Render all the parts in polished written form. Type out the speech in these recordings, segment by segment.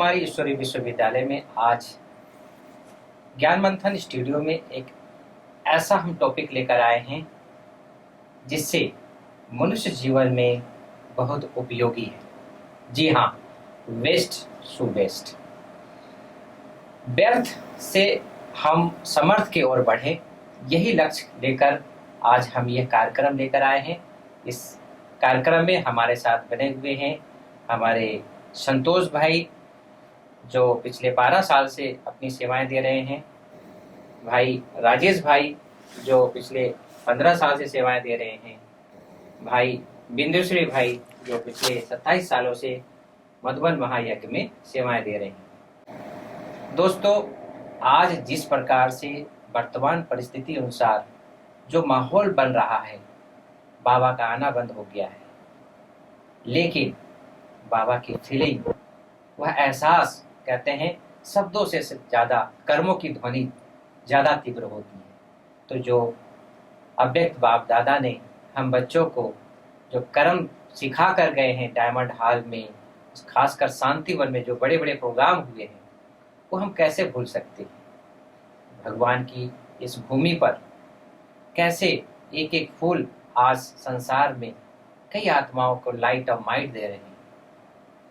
कुमारी ईश्वरी विश्वविद्यालय में आज ज्ञान मंथन स्टूडियो में एक ऐसा हम टॉपिक लेकर आए हैं जिससे मनुष्य जीवन में बहुत उपयोगी है। जी हाँ, वेस्ट टू बेस्ट। व्यर्थ से हम समर्थ की ओर बढ़े, यही लक्ष्य लेकर आज हम यह कार्यक्रम लेकर आए हैं। इस कार्यक्रम में हमारे साथ बने हुए हैं हमारे संतोष भाई, जो पिछले 12 साल से अपनी सेवाएं दे रहे हैं, भाई राजेश भाई जो पिछले 15 साल से सेवाएं दे रहे हैं, भाई बिंदुश्री भाई जो पिछले 27 सालों से मधुबन महायज्ञ में सेवाएं दे रहे हैं। दोस्तों, आज जिस प्रकार से वर्तमान परिस्थिति अनुसार जो माहौल बन रहा है, बाबा का आना बंद हो गया है, लेकिन बाबा की फीलिंग, वह एहसास, कहते हैं शब्दों से ज़्यादा कर्मों की ध्वनि ज़्यादा तीव्र होती है। तो जो अव्यक्त बाप दादा ने हम बच्चों को जो कर्म सिखा कर गए हैं डायमंड हॉल में, खासकर शांतिवन में जो बड़े बड़े प्रोग्राम हुए हैं, वो हम कैसे भूल सकते हैं। भगवान की इस भूमि पर कैसे एक एक फूल आज संसार में कई आत्माओं को लाइट ऑफ माइट दे रहे हैं।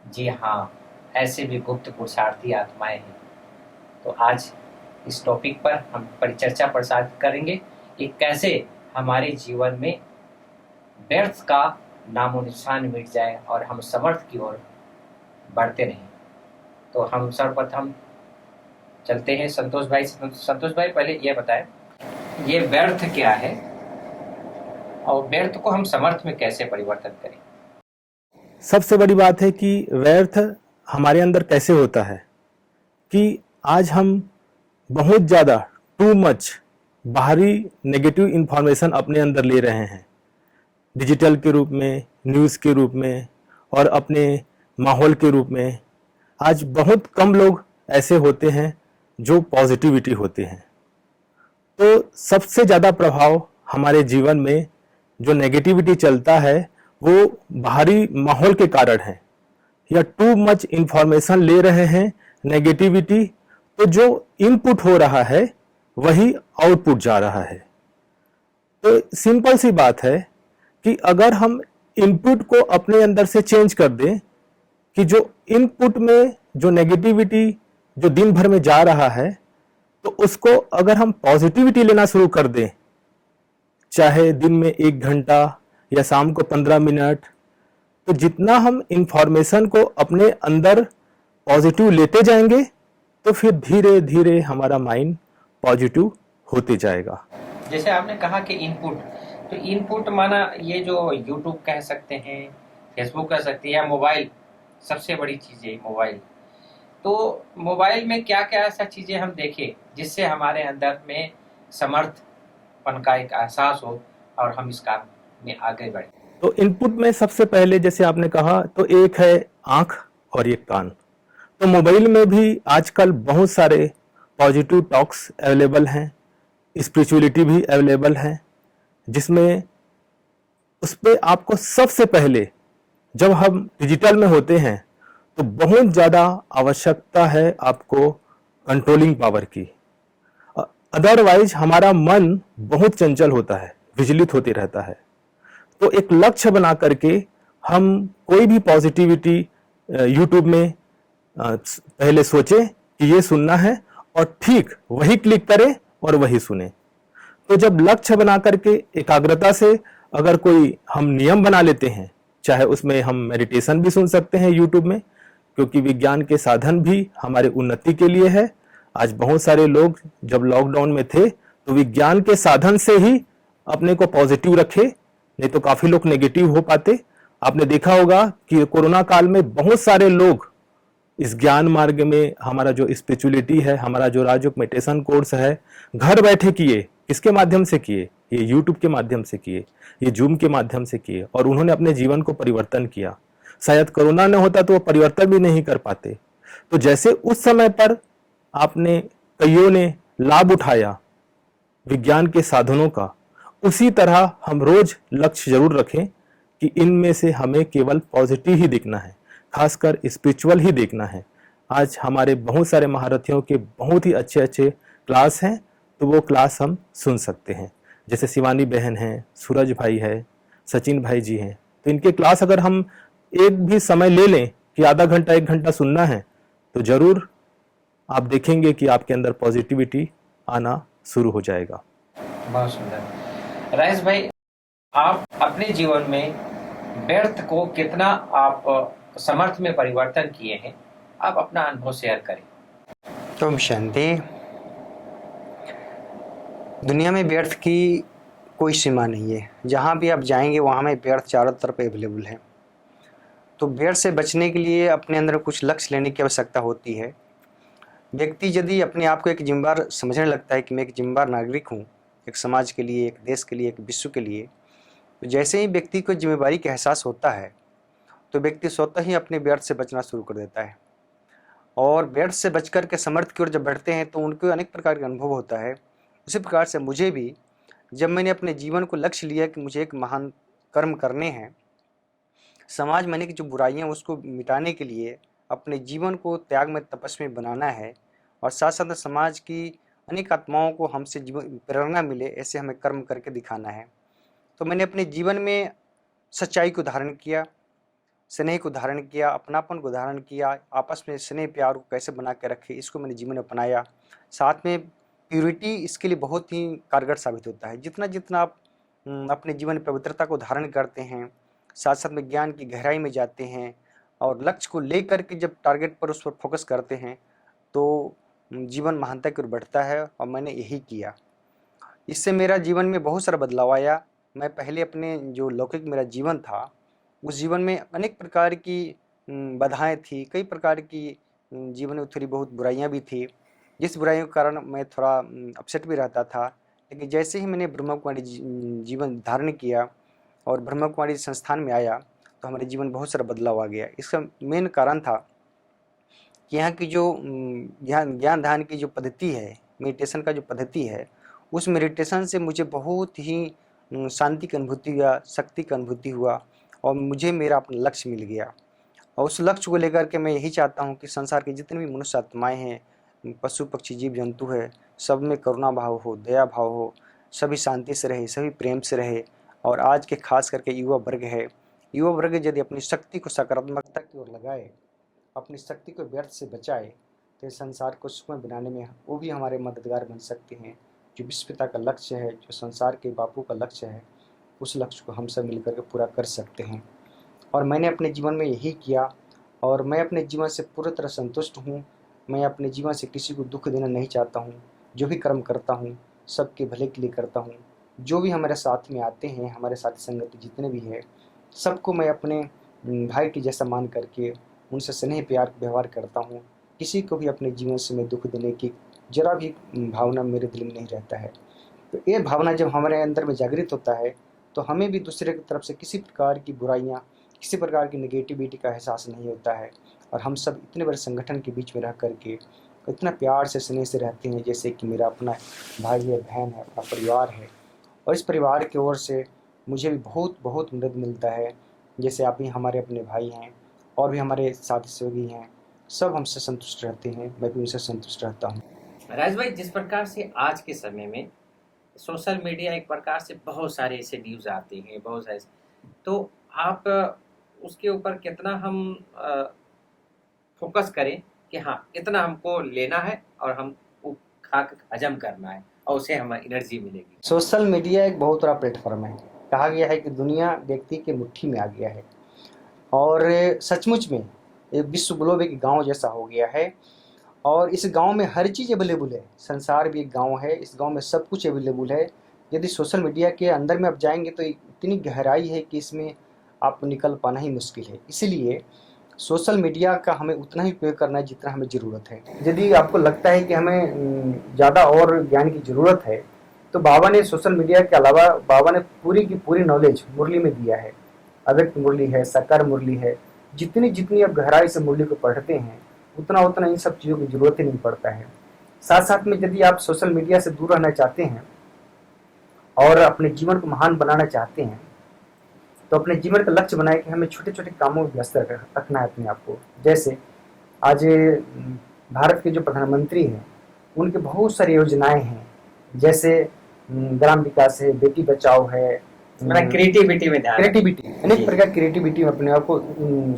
जी हाँ, ऐसे भी गुप्त पुरुषार्थी आत्माएं हैं। तो आज इस टॉपिक पर हम परिचर्चा प्रसारित करेंगे कि कैसे हमारे जीवन में व्यर्थ का नामो निशान मिट जाए और हम समर्थ की ओर बढ़ते रहें। तो हम सर्वप्रथम चलते हैं संतोष भाई। संतोष भाई, पहले ये बताएं, ये व्यर्थ क्या है और व्यर्थ को हम समर्थ में कैसे परिवर्तन करें। सबसे बड़ी बात है कि व्यर्थ हमारे अंदर कैसे होता है कि आज हम बहुत ज़्यादा टू मच बाहरी नेगेटिव इन्फॉर्मेशन अपने अंदर ले रहे हैं, डिजिटल के रूप में, न्यूज़ के रूप में और अपने माहौल के रूप में। आज बहुत कम लोग ऐसे होते हैं जो पॉजिटिविटी होते हैं। तो सबसे ज़्यादा प्रभाव हमारे जीवन में जो नेगेटिविटी चलता है वो बाहरी माहौल के कारण है, या टू मच इंफॉर्मेशन ले रहे हैं नेगेटिविटी, तो जो इनपुट हो रहा है वही आउटपुट जा रहा है। तो सिंपल सी बात है कि अगर हम इनपुट को अपने अंदर से चेंज कर दें कि जो इनपुट में जो नेगेटिविटी जो दिन भर में जा रहा है, तो उसको अगर हम पॉजिटिविटी लेना शुरू कर दें, चाहे दिन में 1 घंटा या शाम को 15 मिनट, तो जितना हम इंफॉर्मेशन को अपने अंदर पॉजिटिव लेते जाएंगे तो फिर धीरे धीरे हमारा माइंड पॉजिटिव होते जाएगा। जैसे आपने कहा कि इनपुट, तो इनपुट माना ये जो यूट्यूब कह सकते हैं, फेसबुक कह सकते हैं, या मोबाइल, सबसे बड़ी चीज़ है मोबाइल। तो मोबाइल में क्या क्या ऐसा चीज़ें हम देखें जिससे हमारे अंदर में समर्थपन का एक एहसास हो और हम इस काम में आगे बढ़े। तो इनपुट में सबसे पहले जैसे आपने कहा, तो एक है आंख और एक कान। तो मोबाइल में भी आजकल बहुत सारे पॉजिटिव टॉक्स अवेलेबल हैं, स्पिरिचुअलिटी भी अवेलेबल है, जिसमें उस पर आपको सबसे पहले, जब हम डिजिटल में होते हैं तो बहुत ज़्यादा आवश्यकता है आपको कंट्रोलिंग पावर की। अदरवाइज हमारा मन बहुत चंचल होता है, विचलित होते रहता है। तो एक लक्ष्य बना करके हम कोई भी पॉजिटिविटी यूट्यूब में पहले सोचें कि ये सुनना है और ठीक वही क्लिक करें और वही सुने। तो जब लक्ष्य बना करके एकाग्रता से अगर कोई हम नियम बना लेते हैं, चाहे उसमें हम मेडिटेशन भी सुन सकते हैं यूट्यूब में, क्योंकि विज्ञान के साधन भी हमारे उन्नति के लिए है। आज बहुत सारे लोग जब लॉकडाउन में थे तो विज्ञान के साधन से ही अपने को पॉजिटिव रखे, नहीं तो काफी लोग नेगेटिव हो पाते। आपने देखा होगा कि कोरोना काल में बहुत सारे लोग इस ज्ञान मार्ग में, हमारा जो स्पिरिचुअलिटी है, हमारा जो राजयोग मेडिटेशन कोर्स है, घर बैठे किए। किसके माध्यम से किए? ये यूट्यूब के माध्यम से किए, ये जूम के माध्यम से किए, और उन्होंने अपने जीवन को परिवर्तन किया। शायद कोरोना न होता तो वो परिवर्तन भी नहीं कर पाते। तो जैसे उस समय पर आपने कईयों ने लाभ उठाया विज्ञान के साधनों का, उसी तरह हम रोज लक्ष्य जरूर रखें कि इनमें से हमें केवल पॉजिटिव ही देखना है, खासकर स्पिरिचुअल ही देखना है। आज हमारे बहुत सारे महारथियों के बहुत ही अच्छे अच्छे क्लास हैं, तो वो क्लास हम सुन सकते हैं। जैसे शिवानी बहन है, सूरज भाई है, सचिन भाई जी हैं, तो इनके क्लास अगर हम एक भी समय ले लें कि आधा घंटा 1 घंटा सुनना है, तो ज़रूर आप देखेंगे कि आपके अंदर पॉजिटिविटी आना शुरू हो जाएगा। बहुत सुंदर। राजेश भाई, आप अपने जीवन में व्यर्थ को कितना आप समर्थ में परिवर्तन किए हैं, आप अपना अनुभव शेयर करें। ओम शांति। दुनिया में व्यर्थ की कोई सीमा नहीं है। जहाँ भी आप जाएंगे वहाँ में व्यर्थ चारों तरफ अवेलेबल है। तो व्यर्थ से बचने के लिए अपने अंदर कुछ लक्ष्य लेने की आवश्यकता होती है। व्यक्ति यदि अपने आप को एक जिम्मेदार समझने लगता है कि मैं एक जिम्मेदार नागरिक हूँ, एक समाज के लिए, एक देश के लिए, एक विश्व के लिए, तो जैसे ही व्यक्ति को जिम्मेदारी का एहसास होता है तो व्यक्ति स्वतः ही अपने व्यर्थ से बचना शुरू कर देता है। और व्यर्थ से बचकर के समर्थ की ओर जब बढ़ते हैं तो उनको अनेक प्रकार का अनुभव होता है। उसी प्रकार से मुझे भी, जब मैंने अपने जीवन को लक्ष्य लिया कि मुझे एक महान कर्म करने हैं, समाज में अनेक जो बुराइयां उसको मिटाने के लिए अपने जीवन को त्याग में तपस्वी बनाना है, और साथ साथ समाज की अनेक आत्माओं को हमसे जीवन प्रेरणा मिले ऐसे हमें कर्म करके दिखाना है। तो मैंने अपने जीवन में सच्चाई को धारण किया, स्नेह को धारण किया, अपनापन को धारण किया, आपस में स्नेह प्यार को कैसे बना के रखे इसको मैंने जीवन में अपनाया। साथ में प्यूरिटी इसके लिए बहुत ही कारगर साबित होता है। जितना जितना आप अपने जीवन में पवित्रता को धारण करते हैं, साथ साथ में ज्ञान की गहराई में जाते हैं और लक्ष्य को लेकर के जब टारगेट पर उस पर फोकस करते हैं तो जीवन महानता की ओर बढ़ता है। और मैंने यही किया। इससे मेरा जीवन में बहुत सारा बदलाव आया। मैं पहले अपने जो लौकिक मेरा जीवन था उस जीवन में अनेक प्रकार की बाधाएं थी, कई प्रकार की जीवन में थोड़ी बहुत बुराइयां भी थी, जिस बुराइयों के कारण मैं थोड़ा अपसेट भी रहता था। लेकिन जैसे ही मैंने ब्रह्मा कुमारी जीवन धारण किया और ब्रह्मा कुमारी संस्थान में आया तो हमारे जीवन बहुत सारा बदलाव आ गया। इसका मेन कारण था कि यहाँ की जो ज्ञान ध्यान की जो पद्धति है, मेडिटेशन का जो पद्धति है, उस मेडिटेशन से मुझे बहुत ही शांति की अनुभूति हुआ, शक्ति की अनुभूति हुआ और मुझे मेरा अपना लक्ष्य मिल गया। और उस लक्ष्य को लेकर के मैं यही चाहता हूँ कि संसार के जितने भी मनुष्य आत्माएँ हैं, पशु पक्षी जीव जंतु है, सब में करुणा भाव हो, दया भाव हो, सभी शांति से रहे, सभी प्रेम से रहे। और आज के खास करके युवा वर्ग है, युवा वर्ग यदि अपनी शक्ति को सकारात्मकता की ओर लगाए, अपनी शक्ति को व्यर्थ से बचाए, तो संसार को सुखमय बनाने में वो भी हमारे मददगार बन सकते हैं। जो विश्व पिता का लक्ष्य है, जो संसार के बापू का लक्ष्य है, उस लक्ष्य को हम सब मिलकर के पूरा कर सकते हैं। और मैंने अपने जीवन में यही किया और मैं अपने जीवन से पूरी तरह संतुष्ट हूँ। मैं अपने जीवन से किसी को दुख देना नहीं चाहता हूँ। जो भी कर्म करता हूँ सबके भले के लिए करता हूँ। जो भी हमारे साथ में आते हैं, हमारे साथी संगति जितने भी हैं, सबको मैं अपने भाई के जैसा मान करके उनसे स्नेह प्यार व्यवहार करता हूँ। किसी को भी अपने जीवन से मैं दुख देने की जरा भी भावना मेरे दिल में नहीं रहता है। तो ये भावना जब हमारे अंदर में जागृत होता है तो हमें भी दूसरे की तरफ से किसी प्रकार की बुराइयाँ, किसी प्रकार की नेगेटिविटी का एहसास नहीं होता है। और हम सब इतने बड़े संगठन के बीच में रह करके इतना प्यार से स्नेह से रहते हैं जैसे कि मेरा अपना भाई है, बहन है, अपना परिवार है। और इस परिवार की ओर से मुझे भी बहुत बहुत मदद मिलता है। जैसे आप ही हमारे अपने भाई हैं और भी हमारे साथी सहयोगी हैं, सब हमसे संतुष्ट रहते हैं, मैं भी उनसे संतुष्ट रहता हूँ। राज भाई, जिस प्रकार से आज के समय में सोशल मीडिया एक प्रकार से बहुत सारे ऐसे न्यूज़ आते हैं, बहुत सारे, तो आप उसके ऊपर कितना हम फोकस करें कि हाँ इतना हमको लेना है और हम खा हजम करना है और उसे हमें एनर्जी मिलेगी। सोशल मीडिया एक बहुत बड़ा प्लेटफॉर्म है। कहा गया है कि दुनिया व्यक्ति के मुट्ठी में आ गया है और सचमुच में ये विश्व ग्लोब एक गांव जैसा हो गया है। और इस गांव में हर चीज़ अवेलेबल है। संसार भी एक गांव है, इस गांव में सब कुछ अवेलेबल है। यदि सोशल मीडिया के अंदर में आप जाएंगे तो इतनी गहराई है कि इसमें आप निकल पाना ही मुश्किल है। इसीलिए सोशल मीडिया का हमें उतना ही उपयोग करना है जितना हमें ज़रूरत है। यदि आपको लगता है कि हमें ज़्यादा और ज्ञान की ज़रूरत है तो बाबा ने सोशल मीडिया के अलावा बाबा ने पूरी की पूरी नॉलेज मुरली में दिया है। अव्यक्त मुरली है, साकार मुरली है। जितनी जितनी आप गहराई से मुरली को पढ़ते हैं उतना उतना इन सब चीज़ों की ज़रूरत ही नहीं पड़ता है। साथ साथ में यदि आप सोशल मीडिया से दूर रहना चाहते हैं और अपने जीवन को महान बनाना चाहते हैं तो अपने जीवन का लक्ष्य बनाए कि हमें छोटे छोटे कामों में व्यस्त रखना है अपने आप को। जैसे आज भारत के जो प्रधानमंत्री हैं उनके बहुत सारी योजनाएं हैं, जैसे ग्राम विकास है, बेटी बचाओ है, मतलब क्रिएटिविटी में ध्यान क्रिएटिविटी, अनेक जी। प्रकार क्रिएटिविटी में अपने आप को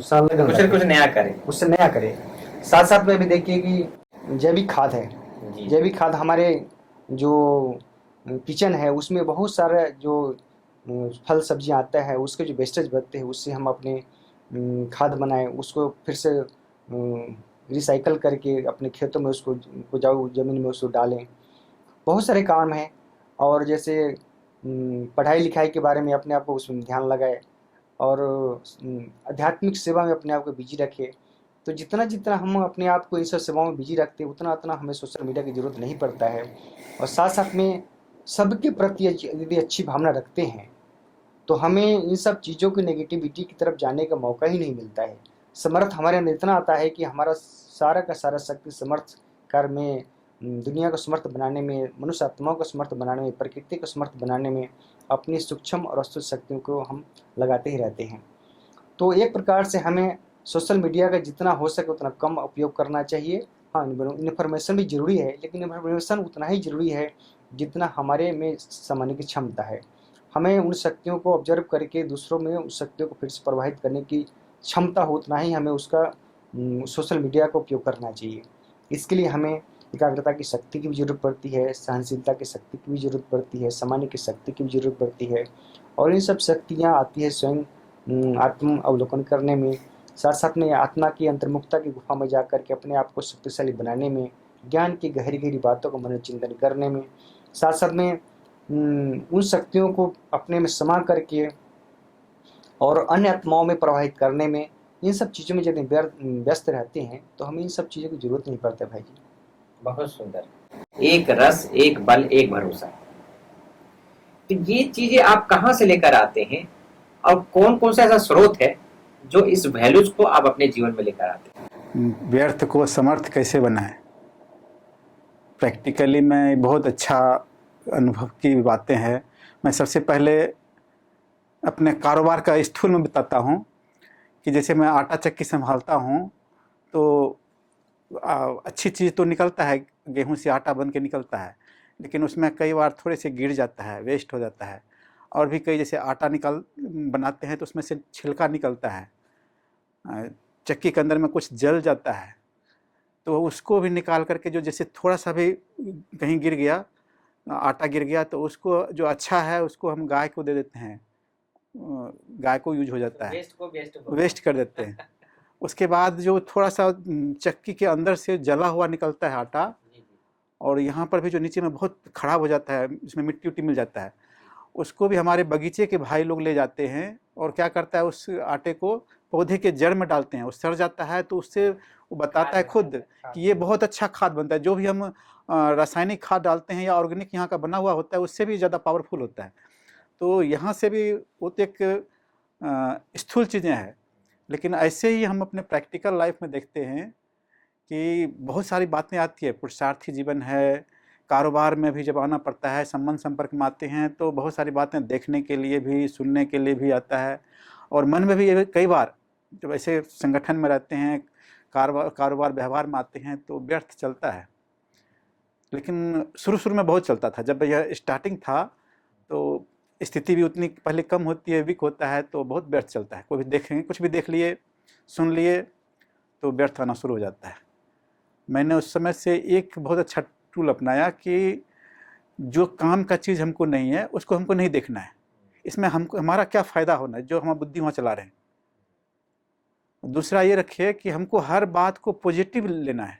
संलग्न कुछ न रखें, कुछ नया करें। उससे नया करें। साथ साथ में भी देखिए कि जैविक खाद है, जी। जैविक खाद हमारे जो किचन है उसमें बहुत सारा जो फल सब्जियां आता है उसके जो वेस्टेज बचते हैं उससे हम अपने खाद बनाएं, उसको फिर से रिसाइकल करके अपने खेतों में उसको उपजाऊ ज़मीन में उसको डालें। बहुत सारे काम हैं। और जैसे पढ़ाई लिखाई के बारे में अपने आप को उसमें ध्यान लगाए और आध्यात्मिक सेवा में अपने आप को बिजी रखे। तो जितना जितना हम अपने आप को इन सब सेवाओं में बिजी रखते हैं उतना उतना हमें सोशल मीडिया की ज़रूरत नहीं पड़ता है। और साथ साथ में सबके प्रति यदि अच्छी भावना रखते हैं तो हमें इन सब चीज़ों की नेगेटिविटी की तरफ जाने का मौका ही नहीं मिलता है। समर्थ हमारे अंदर इतना आता है कि हमारा सारा का सारा शक्ति समर्थ कर्म में, दुनिया को समर्थ बनाने में, मनुष्य आत्माओं को समर्थ बनाने में, प्रकृति को समर्थ बनाने में अपनी सूक्ष्म और अस्तुत शक्तियों को हम लगाते ही रहते हैं। तो एक प्रकार से हमें सोशल मीडिया का जितना हो सके उतना कम उपयोग करना चाहिए। हाँ, इन्फॉर्मेशन भी ज़रूरी है, लेकिन इन्फॉर्मेशन उतना ही ज़रूरी है जितना हमारे में समझने की क्षमता है। हमें उन शक्तियों को ऑब्जर्व करके दूसरों में उस शक्तियों को फिर से प्रवाहित करने की क्षमता हो, उतना ही हमें उसका सोशल मीडिया का उपयोग करना चाहिए। इसके लिए हमें एकाग्रता की शक्ति की भी ज़रूरत पड़ती है, सहनशीलता की शक्ति की भी ज़रूरत पड़ती है, सामान्य की शक्ति की भी ज़रूरत पड़ती है। और इन सब शक्तियाँ आती है स्वयं आत्म अवलोकन करने में, साथ साथ में आत्मा की अंतर्मुखता की गुफा में जा कर के अपने आप को शक्तिशाली बनाने में, ज्ञान की गहरी गहरी बातों का मनोचिंतन करने में, साथ साथ में उन शक्तियों को अपने में समा करके और अन्य आत्माओं में प्रवाहित करने में, इन सब चीज़ों में यदि व्यस्त रहते हैं तो हमें इन सब चीज़ों की जरूरत नहीं पड़ती भाई जी। बहुत सुंदर। एक रस, एक बल, एक भरोसा। तो ये चीजें आप कहाँ से लेकर आते हैं और कौन कौन सा ऐसा स्रोत है जो इस वैल्यूज को आप अपने जीवन में लेकर आते हैं? व्यर्थ को समर्थ कैसे बनाएं, प्रैक्टिकली में बहुत अच्छा अनुभव की बातें हैं। मैं सबसे पहले अपने कारोबार का स्थूल में बताता हूँ कि जैसे मैं आटा चक्की संभालता हूँ तो अच्छी चीज़ तो निकलता है, गेहूं से आटा बन के निकलता है, लेकिन उसमें कई बार थोड़े से गिर जाता है, वेस्ट हो जाता है। और भी कई जैसे आटा बनाते हैं तो उसमें से छिलका निकलता है, चक्की के अंदर में कुछ जल जाता है, तो उसको भी निकाल करके जो जैसे थोड़ा सा भी कहीं गिर गया, आटा गिर गया, तो उसको जो अच्छा है उसको हम गाय को दे देते हैं, गाय को यूज हो जाता है, वेस्ट कर देते हैं। उसके बाद जो थोड़ा सा चक्की के अंदर से जला हुआ निकलता है आटा, और यहाँ पर भी जो नीचे में बहुत ख़राब हो जाता है, इसमें मिट्टी उट्टी मिल जाता है, उसको भी हमारे बगीचे के भाई लोग ले जाते हैं और क्या करता है, उस आटे को पौधे के जड़ में डालते हैं, वो सड़ जाता है, तो उससे वो बताता है खुद कि ये बहुत अच्छा खाद बनता है। जो भी हम रासायनिक खाद डालते हैं या ऑर्गेनिक यहाँ का बना हुआ होता है उससे भी ज़्यादा पावरफुल होता है। तो यहाँ से भी वो तो एक स्थूल चीज़ें हैं, लेकिन ऐसे ही हम अपने प्रैक्टिकल लाइफ में देखते हैं कि बहुत सारी बातें आती है। पुरुषार्थी जीवन है, कारोबार में भी जब आना पड़ता है, संबंध संपर्क में आते हैं तो बहुत सारी बातें देखने के लिए भी, सुनने के लिए भी आता है। और मन में भी कई बार जब ऐसे संगठन में रहते हैं, कारोबार व्यवहार में आते हैं तो व्यर्थ चलता है। लेकिन शुरू में बहुत चलता था, जब यह स्टार्टिंग था तो स्थिति भी उतनी पहले कम होती है, वीक होता है, तो बहुत व्यर्थ चलता है। कोई भी देखेंगे, कुछ भी देख लिए, सुन लिए तो व्यर्थ आना शुरू हो जाता है। मैंने उस समय से एक बहुत अच्छा टूल अपनाया कि जो काम का चीज़ हमको नहीं है उसको हमको नहीं देखना है, इसमें हमको हमारा क्या फ़ायदा होना है, जो हमारा बुद्धि वहाँ चला रहे हैं। दूसरा ये रखिए कि हमको हर बात को पॉजिटिव लेना है।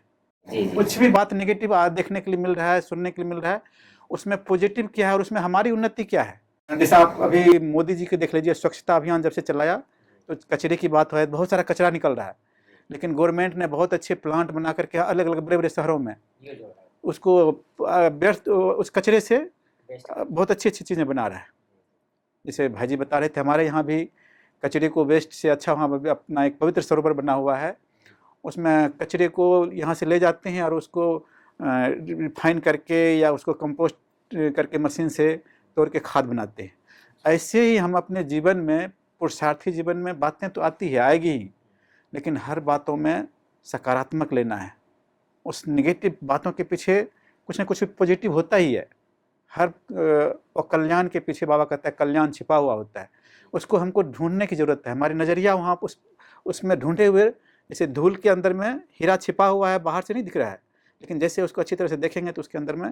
कुछ भी बात नेगेटिव देखने के लिए मिल रहा है, सुनने के लिए मिल रहा है, उसमें पॉजिटिव क्या है और उसमें हमारी उन्नति क्या है। जैसे आप अभी मोदी जी के देख लीजिए, स्वच्छता अभियान जब से चलाया तो कचरे की बात है, बहुत सारा कचरा निकल रहा है, लेकिन गवर्नमेंट ने बहुत अच्छे प्लांट बना करके अलग अलग बड़े बड़े शहरों में उसको व्यर्थ उस कचरे से बहुत अच्छी अच्छी चीज़ें बना रहा है। जैसे भाईजी बता रहे थे, हमारे यहाँ भी कचरे को वेस्ट से अच्छा वहाँ अपना एक पवित्र सरोवर बना हुआ है, उसमें कचरे को यहाँ से ले जाते हैं और उसको रिफाइन करके या उसको कंपोस्ट करके मशीन से तोड़ के खाद बनाते हैं। ऐसे ही हम अपने जीवन में, पुरुषार्थी जीवन में बातें तो आती है, आएगी ही, लेकिन हर बातों में सकारात्मक लेना है। उस नेगेटिव बातों के पीछे कुछ ना कुछ पॉजिटिव होता ही है। हर और कल्याण के पीछे बाबा कहता है कल्याण छिपा हुआ होता है, उसको हमको ढूंढने की ज़रूरत है। हमारी नज़रिया वहाँ उसमें ढूंढे हुए, जैसे धूल के अंदर में हीरा छिपा हुआ है, बाहर से नहीं दिख रहा है, लेकिन जैसे उसको अच्छी तरह से देखेंगे तो उसके अंदर में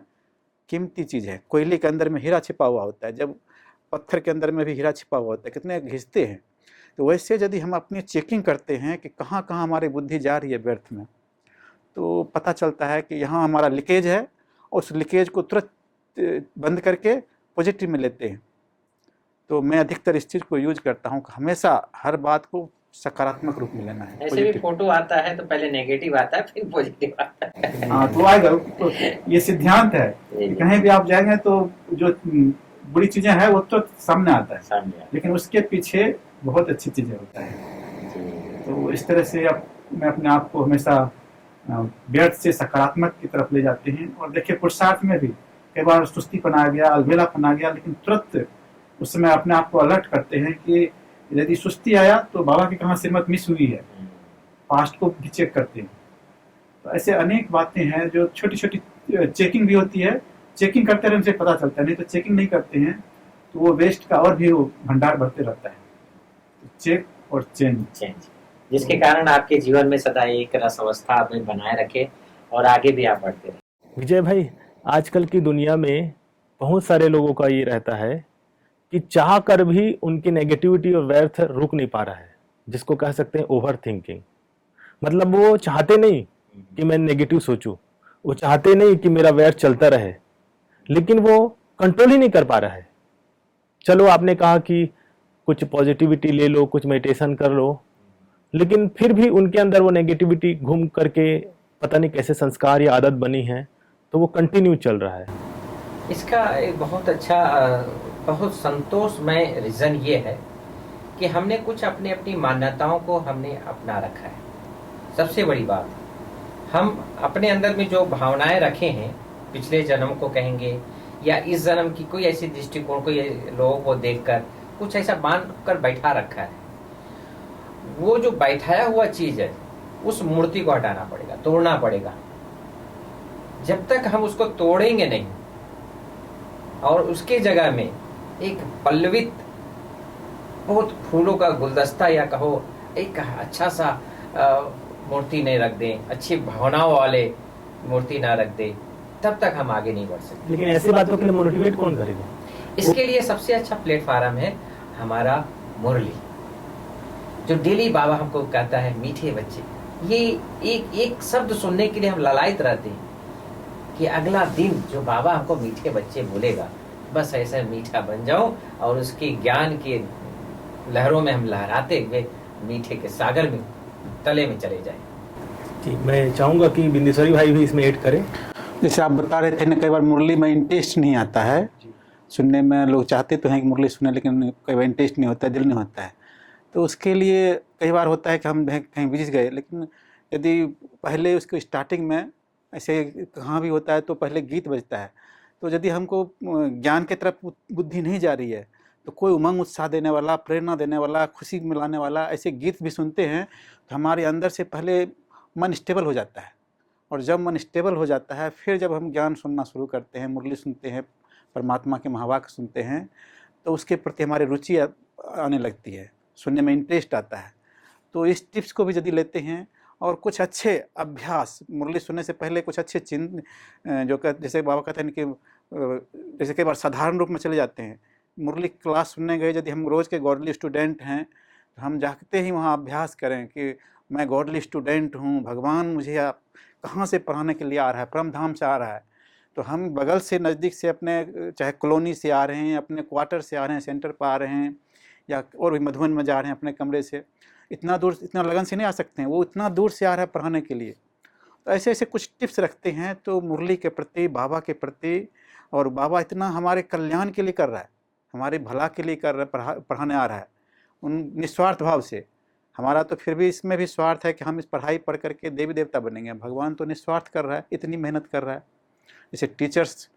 कीमती चीज़ है। कोयले के अंदर में हीरा छिपा हुआ होता है, जब पत्थर के अंदर में भी हीरा छिपा हुआ होता है, कितने घिसते हैं। तो वैसे यदि हम अपनी चेकिंग करते हैं कि कहाँ कहाँ हमारी बुद्धि जा रही है व्यर्थ में, तो पता चलता है कि यहाँ हमारा लीकेज है, और उस लीकेज को तुरंत बंद करके पॉजिटिव में लेते हैं। तो मैं अधिकतर इस चीज़ को यूज करता हूँ कि हमेशा हर बात को सकारात्मक रूप में लेना है। ऐसे भी फोटो आता है तो पहले नेगेटिव आता है फिर पॉजिटिव आता है। हाँ, तो आएगा। तो ये सिद्धांत है कि कहीं भी आप जाएंगे तो जो बुरी चीजें हैं वो तो सामने आता है, लेकिन उसके पीछे बहुत अच्छी चीजें होता है। तो इस तरह से मैं अपने आप को हमेशा व्यर्थ से सकारात्मक की तरफ ले जाते हैं। और देखिए पुरुषार्थ में भी कई बार सुस्तीपन आ गया, अलबेलापन आ गया, लेकिन तुरंत उस समय अपने आप को अलर्ट करते हैं कि यदि सुस्ती आया तो बाबा की कहाँ सिमत मिस हुई है, पास्ट को भी चेक करते हैं। तो ऐसे अनेक बातें हैं जो छोटी छोटी चेकिंग भी होती है, चेकिंग करते रहने से पता चलता है, नहीं तो चेकिंग नहीं करते हैं तो वो वेस्ट का और भी वो भंडार बढ़ते रहता है। तो चेक और चेंज, जिसके कारण आपके जीवन में सदा एक रस अवस्था आपने बनाए रखे और आगे भी आप बढ़ते रहे। विजय भाई, आजकल की दुनिया में बहुत सारे लोगों का ये रहता है कि चाह कर भी उनकी नेगेटिविटी और व्यर्थ रुक नहीं पा रहा है, जिसको कह सकते हैं ओवर थिंकिंग। मतलब वो चाहते नहीं कि मैं नेगेटिव सोचूं, वो चाहते नहीं कि मेरा व्यर्थ चलता रहे, लेकिन वो कंट्रोल ही नहीं कर पा रहा है। चलो आपने कहा कि कुछ पॉजिटिविटी ले लो, कुछ मेडिटेशन कर लो, लेकिन फिर भी उनके अंदर वो नेगेटिविटी घूम करके पता नहीं कैसे संस्कार या आदत बनी है, तो वो कंटिन्यू चल रहा है। इसका एक बहुत अच्छा बहुत संतोषमय रीज़न ये है कि हमने कुछ अपनी मान्यताओं को हमने अपना रखा है। सबसे बड़ी बात, हम अपने अंदर में जो भावनाएं रखे हैं, पिछले जन्म को कहेंगे या इस जन्म की कोई ऐसी दृष्टिकोण को, ये लोगों को देखकर कुछ ऐसा बांध कर बैठा रखा है। वो जो बैठाया हुआ चीज है, उस मूर्ति को हटाना पड़ेगा, तोड़ना पड़ेगा। जब तक हम उसको तोड़ेंगे नहीं और उसके जगह में एक पल्लवित बहुत फूलों का गुलदस्ता या कहो एक अच्छा सा मूर्ति नहीं रख दें, अच्छी भावनाओं वाले मूर्ति ना रख दें, तब तक हम आगे नहीं बढ़ सकते। लेकिन ऐसी बातों के लिए मोटिवेट कौन करेगा? इसके लिए सबसे अच्छा प्लेटफॉर्म है हमारा मुरली, जो डेली बाबा हमको कहता है मीठे बच्चे। ये एक शब्द सुनने के लिए हम ललायत रहते हैं कि अगला दिन जो बाबा हमको मीठे बच्चे बोलेगा, बस ऐसा मीठा बन जाओ और उसके ज्ञान के लहरों में हम लहराते हुए मीठे के सागर में तले में चले जाएं। जी, मैं चाहूँगा कि बिंदेश्वरी भाई भी इसमें ऐड करें। जैसे आप बता रहे थे ना, कई बार मुरली में इंटरेस्ट नहीं आता है सुनने में। लोग चाहते तो हैं कि मुरली सुने, लेकिन कई बार इंटरेस्ट नहीं होता है, दिल नहीं होता है। तो उसके लिए कई बार होता है कि हम कहीं बिजी गए, लेकिन यदि पहले उसको स्टार्टिंग में ऐसे कहाँ भी होता है तो पहले गीत बजता है, तो यदि हमको ज्ञान की तरफ बुद्धि नहीं जा रही है तो कोई उमंग उत्साह देने वाला, प्रेरणा देने वाला, खुशी मिलाने वाला ऐसे गीत भी सुनते हैं तो हमारे अंदर से पहले मन स्टेबल हो जाता है। और जब मन स्टेबल हो जाता है, फिर जब हम ज्ञान सुनना शुरू करते हैं, मुरली सुनते हैं, परमात्मा के महावाक्य सुनते हैं, तो उसके प्रति हमारी रुचि आने लगती है, सुनने में इंटरेस्ट आता है। तो इस टिप्स को भी यदि लेते हैं और कुछ अच्छे अभ्यास, मुरली सुनने से पहले कुछ अच्छे चिन्ह जो जैसे बाबा कहते हैं कि जैसे कई बार साधारण रूप में चले जाते हैं, मुरली क्लास सुनने गए, यदि हम रोज़ के गॉडली स्टूडेंट हैं तो हम जाते ही वहाँ अभ्यास करें कि मैं गॉडली स्टूडेंट हूँ, भगवान मुझे आप कहाँ से पढ़ाने के लिए आ रहा है, परम धाम से आ रहा है। तो हम बगल से, नज़दीक से, अपने चाहे कॉलोनी से आ रहे हैं, अपने क्वार्टर से आ रहे हैं, सेंटर पर आ रहे हैं, या और भी मधुबन में जा रहे हैं अपने कमरे से, इतना दूर, इतना लगन से नहीं आ सकते हैं, वो इतना दूर से आ रहा है पढ़ाने के लिए। तो ऐसे ऐसे कुछ टिप्स रखते हैं तो मुरली के प्रति, बाबा के प्रति, और बाबा इतना हमारे कल्याण के लिए कर रहा है, हमारे भला के लिए कर रहा है, पढ़ाने आ रहा है उन निस्वार्थ भाव से। हमारा तो फिर भी इसमें भी स्वार्थ है कि हम इस पढ़ाई पढ़ करके देवी देवता बनेंगे। भगवान तो निस्वार्थ कर रहा है, इतनी मेहनत कर रहा है। जैसे टीचर्स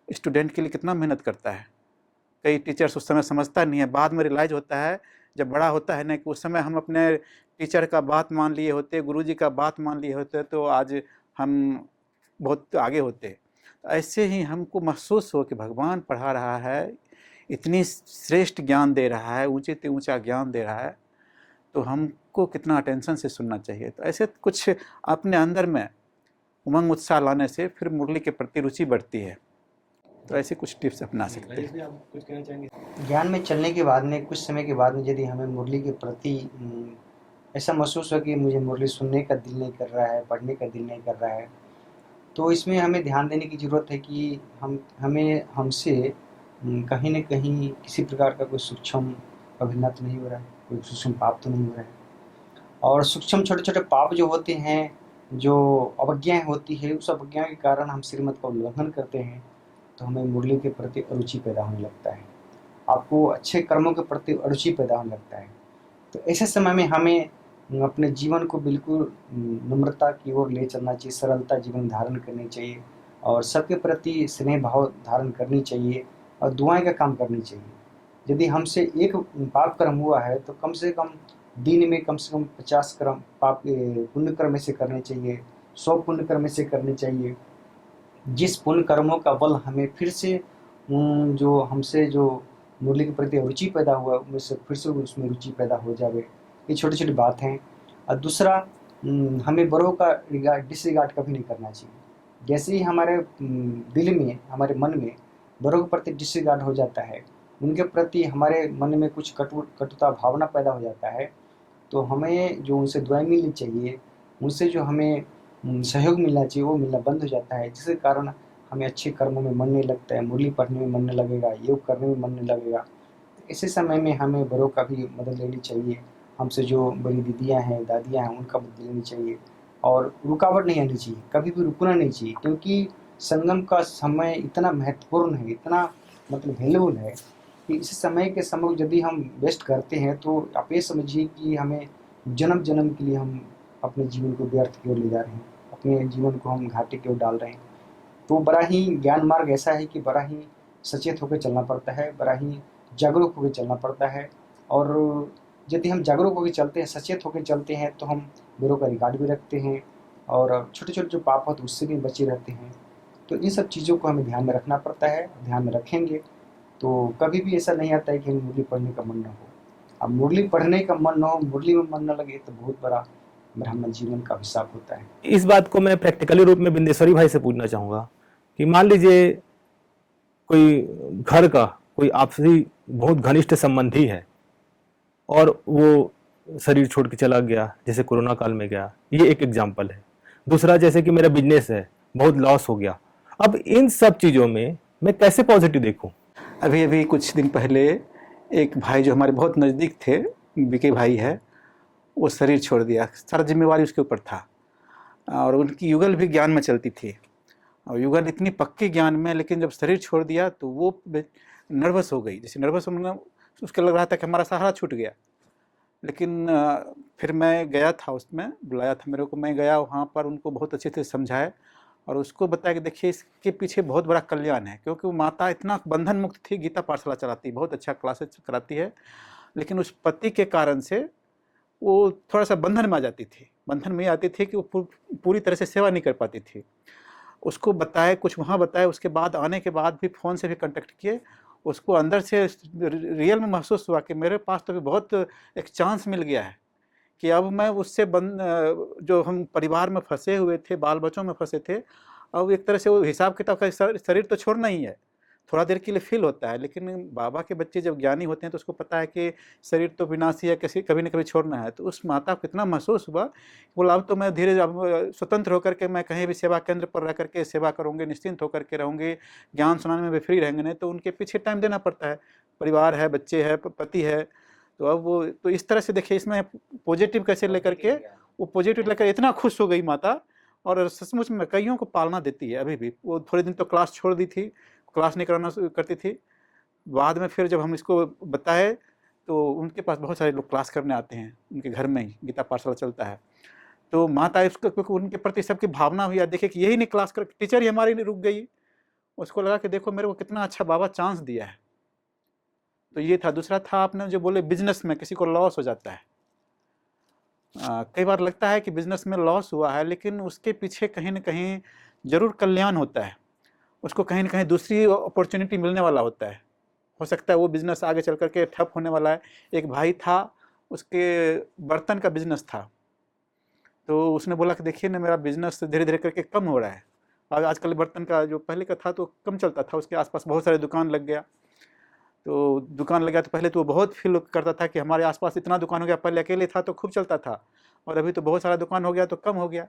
स्टूडेंट के लिए कितना मेहनत करता है, कई टीचर्स उस समय समझता नहीं है, बाद में रियलाइज होता है जब बड़ा होता है ना कि उस समय हम अपने टीचर का बात मान लिए होते, गुरुजी का बात मान लिए होते, तो आज हम बहुत आगे होते। ऐसे ही हमको महसूस हो कि भगवान पढ़ा रहा है, इतनी श्रेष्ठ ज्ञान दे रहा है, ऊंचे से ऊंचा ज्ञान दे रहा है, तो हमको कितना अटेंशन से सुनना चाहिए। तो ऐसे कुछ अपने अंदर में उमंग उत्साह लाने से फिर मुरली के प्रति रुचि बढ़ती है। तो ऐसे कुछ टिप्स अपना सकते हैं। आप कुछ कहना चाहेंगे? ज्ञान में चलने के बाद में कुछ समय के बाद में यदि हमें मुरली के प्रति ऐसा महसूस हो कि मुझे मुरली सुनने का दिल नहीं कर रहा है, पढ़ने का दिल नहीं कर रहा है, तो इसमें हमें ध्यान देने की ज़रूरत है कि हमें हमसे कहीं न कहीं किसी प्रकार का कोई सूक्ष्म अभिनय तो नहीं हो रहा है, कोई सूक्ष्म पाप तो नहीं हो रहा है। और सूक्ष्म छोटे-छोटे पाप जो होते हैं, जो अवज्ञाएँ होती है, उस अवज्ञा के कारण हम श्रीमत का उल्लंघन करते हैं, तो हमें मुरली के प्रति अरुचि पैदा होने लगता है। आपको अच्छे कर्मों के प्रति अरुचि पैदा होने लगता है। तो ऐसे समय में हमें अपने जीवन को बिल्कुल नम्रता की ओर ले चलना चाहिए, सरलता जीवन धारण करनी चाहिए और सबके प्रति स्नेह भाव धारण करनी चाहिए और दुआएँ का काम करनी चाहिए। यदि हमसे एक पाप कर्म हुआ है तो कम से कम दिन में कम से कम 50 कर्म पुण्य कर्म ऐसे करने चाहिए, 100 पुण्य कर्म ऐसे करने चाहिए, जिस पुण्य कर्मों का बल हमें फिर से जो हमसे जो मुरली के प्रति रुचि पैदा हुआ उनमें से फिर से उसमें रुचि पैदा हो जाए। ये छोटी-छोटी बात हैं। और दूसरा, हमें बड़ों का डिसरिगार्ड कभी नहीं करना चाहिए। जैसे ही हमारे दिल में, हमारे मन में बड़ों के प्रति डिसरिगार्ड हो जाता है, उनके प्रति हमारे मन में कुछ कटुता भावना पैदा हो जाता है, तो हमें जो उनसे दुआएँ मिलनी चाहिए, उनसे जो हमें सहयोग मिलना चाहिए, वो मिलना बंद हो जाता है, जिसके कारण हमें अच्छे कर्मों में मन नहीं लगता है, मुरली पढ़ने में मन नहीं लगेगा, योग करने में मन नहीं लगेगा। ऐसे समय में हमें बड़ों का भी मदद लेनी चाहिए। हमसे जो बड़ी दीदियाँ हैं, दादियाँ हैं, उनका मदद लेनी चाहिए और रुकावट नहीं आनी चाहिए, कभी भी रुकना नहीं चाहिए, क्योंकि संगम का समय इतना महत्वपूर्ण है, इतना मतलब वैल्यूबल है कि इस समय के समय यदि हम वेस्ट करते हैं तो आप ये समझिए कि हमें जन्म-जन्म के लिए हम अपने जीवन को व्यर्थ की ओर ले जा रहे हैं, अपने जीवन को हम घाटे की ओर डाल रहे हैं। तो बड़ा ही ज्ञान मार्ग ऐसा है कि बड़ा ही सचेत होकर चलना पड़ता है, बड़ा ही जागरूक होकर चलना पड़ता है और यदि हम जागरूक होकर चलते हैं, सचेत होकर चलते हैं, तो हम बुरों का रिकॉर्ड भी रखते हैं और छोटे-छोटे जो पाप होते हैं उससे भी बचे रहते हैं। तो इन सब चीज़ों को हमें ध्यान में रखना पड़ता है, ध्यान में रखेंगे तो कभी भी ऐसा नहीं आता है कि हमें मुरली पढ़ने का मन ना हो। अब मुरली पढ़ने का मन ना हो, मुरली में मन ना लगे तो बहुत बड़ा ब्राह्मण जीवन का अभिशाप होता है। इस बात को मैं प्रैक्टिकली रूप में बिंदेश्वरी भाई से पूछना चाहूँगा कि मान लीजिए कोई घर का कोई आपसी बहुत घनिष्ठ संबंधी है और वो शरीर छोड़ के चला गया, जैसे कोरोना काल में गया, ये एक एग्जाम्पल है। दूसरा, जैसे कि मेरा बिजनेस है, बहुत लॉस हो गया। अब इन सब चीज़ों में मैं कैसे पॉजिटिव देखूं? अभी कुछ दिन पहले एक भाई जो हमारे बहुत नज़दीक थे, बीके भाई है, वो शरीर छोड़ दिया। सारा जिम्मेवारी उसके ऊपर था और उनकी युगल भी ज्ञान में चलती थी और युगल इतनी पक्के ज्ञान में, लेकिन जब शरीर छोड़ दिया तो वो नर्वस हो गई। जैसे नर्वस होना, उसके लग रहा था कि हमारा सहारा छूट गया। लेकिन फिर मैं गया था, उसमें बुलाया था मेरे को, मैं गया वहाँ पर, उनको बहुत अच्छे से समझाया और उसको बताया कि देखिए इसके पीछे बहुत बड़ा कल्याण है, क्योंकि वो माता इतना बंधन मुक्त थी, गीता पाठशाला चलाती, बहुत अच्छा क्लासेस कराती है, लेकिन उस पति के कारण से वो थोड़ा सा बंधन में आ जाती थी। बंधन में आती थी कि वो पूरी तरह से सेवा नहीं कर पाती थी। उसको बताया, कुछ वहाँ बताया, उसके बाद आने के बाद भी फ़ोन से भी कांटेक्ट किए। उसको अंदर से रियल में महसूस हुआ कि मेरे पास तो बहुत एक चांस मिल गया है कि अब मैं उससे जो हम परिवार में फंसे हुए थे, बाल बच्चों में फंसे थे, अब एक तरह से वो हिसाब किताब का शरीर तो छोड़ना ही है, थोड़ा देर के लिए फील होता है, लेकिन बाबा के बच्चे जब ज्ञानी होते हैं तो उसको पता है कि शरीर तो विनाशी है, कभी न कभी छोड़ना है। तो उस माता को कितना महसूस हुआ, बोला अब तो मैं धीरे अब स्वतंत्र होकर के मैं कहीं भी सेवा केंद्र पर रह करके सेवा करूँगी, निश्चिंत होकर के रहूँगी, ज्ञान सुनाने में भी फ्री रहेंगे। नहीं तो उनके पीछे टाइम देना पड़ता है, परिवार है, बच्चे है, पति है। तो अब वो तो इस तरह से देखिए, इसमें पॉजिटिव कैसे लेकर के, वो पॉजिटिव लेकर इतना खुश हो गई माता, और सचमुच में कईयों को पालना देती है अभी भी। वो थोड़े दिन तो क्लास छोड़ दी थी, क्लास नहीं कराना करती थी। बाद में फिर जब हम इसको बताए तो उनके पास बहुत सारे लोग क्लास करने आते हैं, उनके घर में ही गीता पाठशाला चलता है। तो माता इसको, क्योंकि उनके प्रति सबकी भावना हुई, देखिए कि यही नहीं क्लास कर, टीचर ही हमारी नहीं रुक गई, उसको लगा कि देखो मेरे को कितना अच्छा बाबा चांस दिया है। तो ये था। दूसरा था आपने जो बोले बिजनेस में किसी को लॉस हो जाता है, कई बार लगता है कि बिजनेस में लॉस हुआ है, लेकिन उसके पीछे कहीं ना कहीं जरूर कल्याण होता है, उसको कहीं ना कहीं दूसरी अपॉर्चुनिटी मिलने वाला होता है। हो सकता है वो बिजनेस आगे चल करके ठप होने वाला है। एक भाई था, उसके बर्तन का बिजनेस था, तो उसने बोला कि देखिए ना, मेरा बिजनेस धीरे धीरे करके कम हो रहा है। और आजकल बर्तन का जो पहले का था तो कम चलता था, उसके आसपास बहुत सारे दुकान लग गया। तो दुकान लग गया तो पहले तो वो बहुत फील करता था कि हमारे आसपास इतना दुकान हो गया, पहले अकेले था तो खूब चलता था, और अभी तो बहुत सारा दुकान हो गया तो कम हो गया।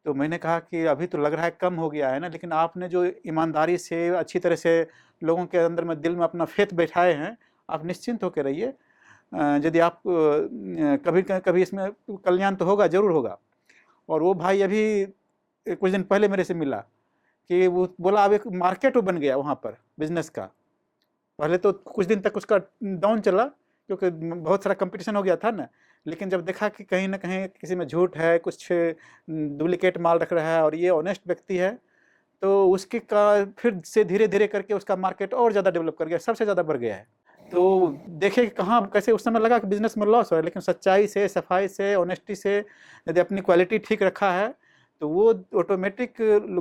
तो मैंने कहा कि अभी तो लग रहा है कम हो गया है ना, लेकिन आपने जो ईमानदारी से अच्छी तरह से लोगों के अंदर में दिल में अपना फेथ बैठाए हैं, आप निश्चिंत होकर रहिए। यदि आप कभी कभी इसमें कल्याण तो होगा, जरूर होगा। और वो भाई अभी कुछ दिन पहले मेरे से मिला कि वो बोला अब एक मार्केट वो बन गया वहाँ पर बिजनेस का। पहले तो कुछ दिन तक उसका डाउन चला क्योंकि बहुत सारा कंपटीशन हो गया था ना, लेकिन जब देखा कि कहीं ना कहीं किसी में झूठ है, कुछ डुप्लीकेट माल रख रहा है और ये ऑनेस्ट व्यक्ति है, तो उसके का फिर से धीरे धीरे करके उसका मार्केट और ज़्यादा डेवलप कर गया, सबसे ज़्यादा बढ़ गया है। तो देखे कि कहाँ कैसे उस समय लगा कि बिजनेस में लॉस हो रहा है, लेकिन सच्चाई से, सफाई से, ऑनेस्टी से यदि अपनी क्वालिटी ठीक रखा है तो वो ऑटोमेटिक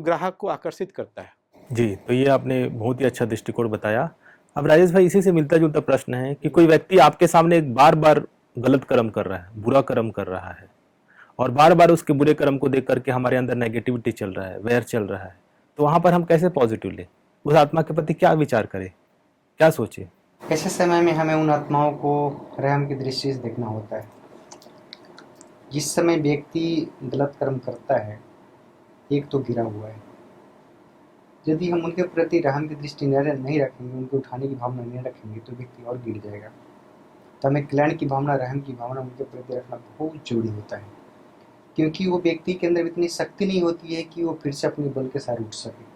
ग्राहक को आकर्षित करता है। जी, तो ये आपने बहुत ही अच्छा दृष्टिकोण बताया। अब राजेश भाई, इसी से मिलता जुलता प्रश्न है कि कोई व्यक्ति आपके सामने एक बार बार गलत कर्म कर रहा है, बुरा कर्म कर रहा है, और बार बार उसके बुरे कर्म को देख करके हमारे अंदर नेगेटिविटी चल रहा है, वैर चल रहा है, तो वहां पर हम कैसे पॉजिटिव ले, उस आत्मा के प्रति क्या विचार करें, क्या सोचे? ऐसे समय में हमें उन आत्माओं को रहम की दृष्टि से देखना होता है। जिस समय व्यक्ति गलत कर्म करता है, एक तो गिरा हुआ है, यदि हम उनके प्रति रहम की दृष्टि नहीं रखेंगे, उनको उठाने की भावना नहीं रखेंगे, तो व्यक्ति और गिर जाएगा। तो हमें कल्याण की भावना, रहम की भावना उनके प्रति रखना बहुत जरूरी होता है, क्योंकि वो व्यक्ति के अंदर इतनी शक्ति नहीं होती है कि वो फिर से अपने बल के साथ उठ सके।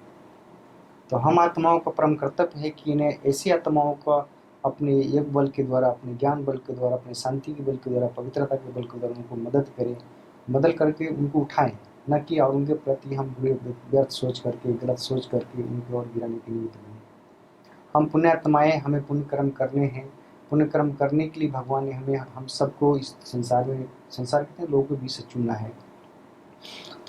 तो हम आत्माओं का परम कर्तव्य है कि इन्हें ऐसी आत्माओं का अपने योग बल के द्वारा, अपने ज्ञान बल के द्वारा, अपने शांति के बल के द्वारा, पवित्रता के बल के द्वारा उनको मदद करें, मदद करके उनको उठाएं, न कि और उनके प्रति हम बुरे व्यर्थ सोच करके, गलत सोच करके उनको और गिराने के निमित्त बने। हम पुण्य आत्माएं, हमें पुण्य कर्म करने हैं। पुण्य कर्म करने के लिए भगवान ने हमें, हम सबको इस संसार में, संसार कितने लोगों के बीच से चुना है।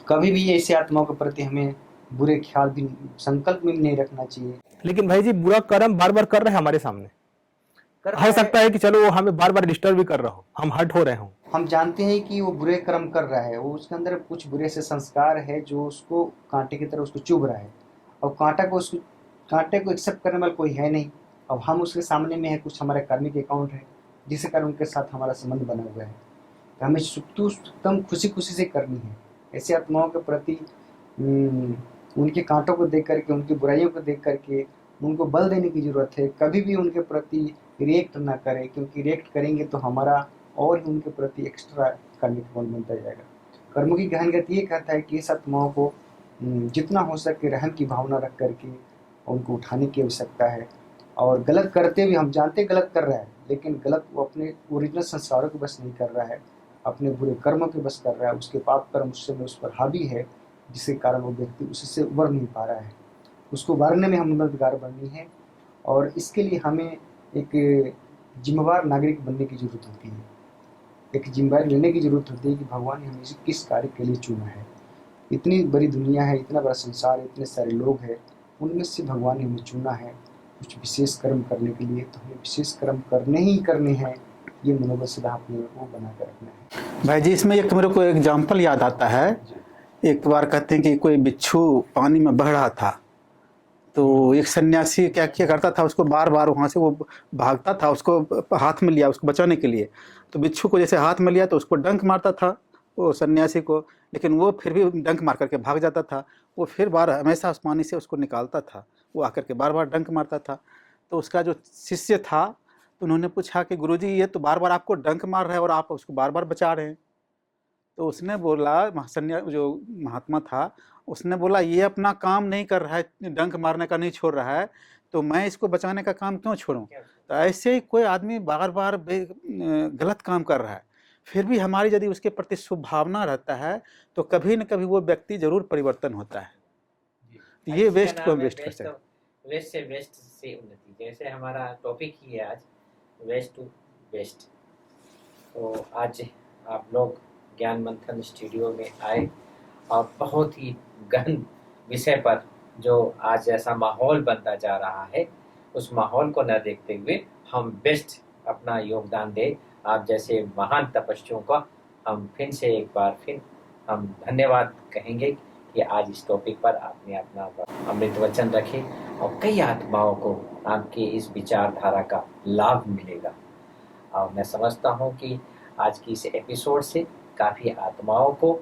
कभी भी ऐसी आत्माओं के प्रति हमें बुरे ख्याल भी, संकल्प में नहीं रखना चाहिए। लेकिन भाई जी, बुरा कर्म बार बार कर रहे हैं हमारे सामने, हो सकता है कि चलो वो हमें बार बार डिस्टर्ब भी कर रहा हो, हम हर्ट हो रहे हो, हम जानते हैं कि वो बुरे कर्म कर रहा है, वो उसके अंदर कुछ बुरे से संस्कार है जो उसको कांटे की तरह उसको चुभ रहा है, और कांटे को एक्सेप्ट करने वाला कोई है नहीं। अब हम उसके सामने में है, कुछ हमारे कर्मिक अकाउंट है जिसके कारण उनके साथ हमारा संबंध बना हुआ है। तो हमें एकदम खुशी खुशी से करनी है। ऐसे आत्माओं के प्रति उनके कांटों को देख करके, उनकी बुराइयों को देख करके उनको बल देने की जरूरत है। कभी भी उनके प्रति रिएक्ट ना करें, क्योंकि रिएक्ट करेंगे तो हमारा और ही उनके प्रति एक्स्ट्रा करने का मन बनता जाएगा। कर्मों की गहन गति ये कहता है कि इस आत्माओं को जितना हो सके रहम की भावना रख करके उनको उठाने की आवश्यकता है। और गलत करते भी, हम जानते गलत कर रहा है, लेकिन गलत वो अपने ओरिजिनल संस्कारों के बस नहीं कर रहा है, अपने बुरे कर्मों के बस कर रहा है। उसके पाप कर्म उससे उस पर हावी है, जिसके कारण वो व्यक्ति उससे उबर नहीं पा रहा है। उसको उबारने में हम मददगार बननी है, और इसके लिए हमें एक जिम्मेवार नागरिक बनने की जरूरत होती है। एक जिम्मेदारी लेने की जरूरत होती है कि भगवान ने हमें किस कार्य के लिए चुना है। इतनी बड़ी दुनिया है, इतना बड़ा संसार है, इतने सारे लोग हैं, उनमें से भगवान ने हमें चुना है कुछ विशेष कर्म करने के लिए। तो हमें विशेष कर्म करने ही करने हैं, ये मनोबल सदा अपने को बना कर रखना है। भाई जी, इसमें एक मेरे को एग्जाम्पल याद आता है। एक बार कहते हैं कि कोई बिच्छू पानी में बह रहा था, तो एक सन्यासी क्या क्या करता था, उसको बार बार वहाँ से वो भागता था, उसको हाथ में लिया उसको बचाने के लिए। तो बिच्छू को जैसे हाथ में लिया तो उसको डंक मारता था वो सन्यासी को, लेकिन वो फिर भी डंक मार करके भाग जाता था। वो फिर बार हमेशा उस पानी से उसको निकालता था, वो आकर के बार बार डंक मारता था। तो उसका जो शिष्य था, तो उन्होंने पूछा कि गुरुजी, ये तो बार बार आपको डंक मार रहा है और आप उसको बार बार बचा रहे हैं। तो उसने बोला, जो महात्मा था, उसने बोला ये अपना काम नहीं कर रहा है, डंक मारने का नहीं छोड़ रहा है, तो मैं इसको बचाने का काम क्यों छोड़ूं। तो ऐसे ही कोई आदमी बार बार गलत काम कर रहा है, फिर भी हमारी यदि उसके प्रति शुभ भावना रहता है तो कभी न कभी वो व्यक्ति जरूर परिवर्तन होता है। ये वेस्ट को वेस्ट कर सकते, वेस्ट से बेस्ट से उन्नति, जैसे हमारा टॉपिक ही है आज, वेस्ट टू बेस्ट। तो आज आप लोग ज्ञान मंथन स्टूडियो में आए और बहुत ही गहन विषय पर जो आज ऐसा माहौल बनता जा रहा है, उस माहौल को न देखते हुए हम बेस्ट अपना योगदान दें। आप जैसे महान तपस्वियों का हम फिर से एक बार फिर हम धन्यवाद कहेंगे कि आज इस टॉपिक पर आपने अपना अमृत वचन रखे और कई आत्माओं को आपके इस विचारधारा का लाभ मिलेगा। और मैं समझता हूँ कि आज की इस एपिसोड से काफ़ी आत्माओं को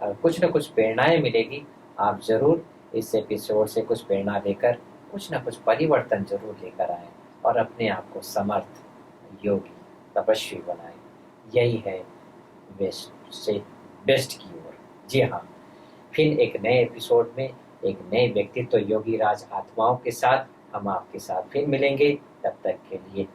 कुछ न कुछ प्रेरणाएं मिलेगी। आप ज़रूर इस एपिसोड से कुछ प्रेरणा लेकर कुछ न कुछ परिवर्तन जरूर लेकर आए और अपने आप को समर्थ, योगी, तपस्वी बनाएं। यही है बेस्ट से बेस्ट की ओर। जी हाँ, फिर एक नए एपिसोड में एक नए व्यक्तित्व योगी राज आत्माओं के साथ हम आपके साथ फिर मिलेंगे। तब तक के लिए